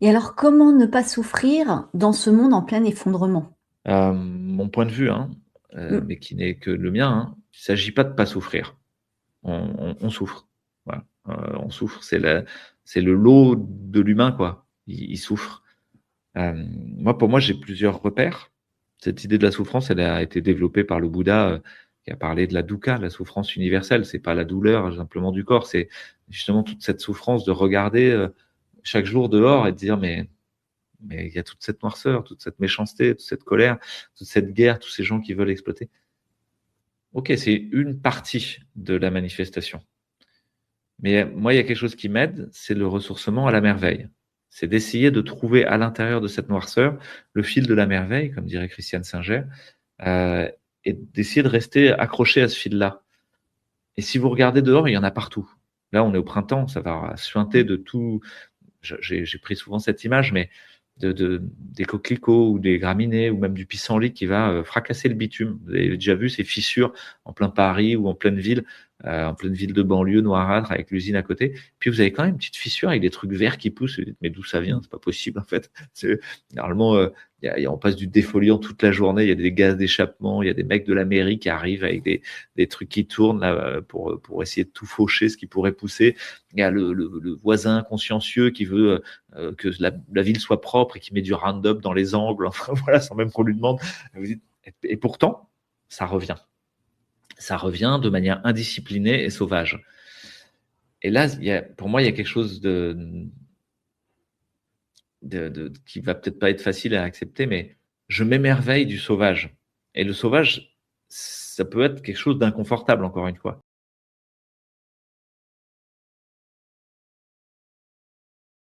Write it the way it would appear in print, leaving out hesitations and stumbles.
Et alors, comment ne pas souffrir dans ce monde en plein effondrement? Mon point de vue, hein, Mmh. mais qui n'est que le mien, hein, il ne s'agit pas de pas souffrir. On souffre. Voilà. On souffre, c'est le lot de l'humain, quoi. Il souffre. Moi, pour moi, j'ai plusieurs repères. Cette idée de la souffrance, elle a été développée par le Bouddha, qui a parlé de la dukkha, la souffrance universelle. C'est pas la douleur simplement du corps, c'est justement toute cette souffrance de regarder chaque jour dehors et de dire mais il y a toute cette noirceur, toute cette méchanceté, toute cette colère, toute cette guerre, tous ces gens qui veulent exploiter. Ok, c'est une partie de la manifestation. Mais moi, il y a quelque chose qui m'aide, c'est le ressourcement à la merveille. C'est d'essayer de trouver à l'intérieur de cette noirceur le fil de la merveille, comme dirait Christiane Singer, euh, et d'essayer de rester accroché à ce fil-là. Et si vous regardez dehors, il y en a partout. Là, on est au printemps, ça va suinter de tout. J'ai pris souvent cette image, mais des coquelicots ou des graminées ou même du pissenlit qui va fracasser le bitume. Vous avez déjà vu ces fissures en plein Paris ou en pleine ville de banlieue noirâtre avec l'usine à côté. Puis vous avez quand même une petite fissure avec des trucs verts qui poussent. Vous dites, mais d'où ça vient? C'est pas possible en fait. Normalement, on passe du défoliant toute la journée. Il y a des gaz d'échappement, il y a des mecs de la mairie qui arrivent avec des trucs qui tournent là, pour essayer de tout faucher ce qui pourrait pousser. Il y a le voisin consciencieux qui veut que la ville soit propre et qui met du Roundup dans les angles, enfin voilà, sans même qu'on lui demande. Vous dites, et pourtant, ça revient. Ça revient de manière indisciplinée et sauvage. Et là, pour moi, il y a quelque chose qui va peut-être pas être facile à accepter, mais je m'émerveille du sauvage. Et le sauvage, ça peut être quelque chose d'inconfortable, encore une fois.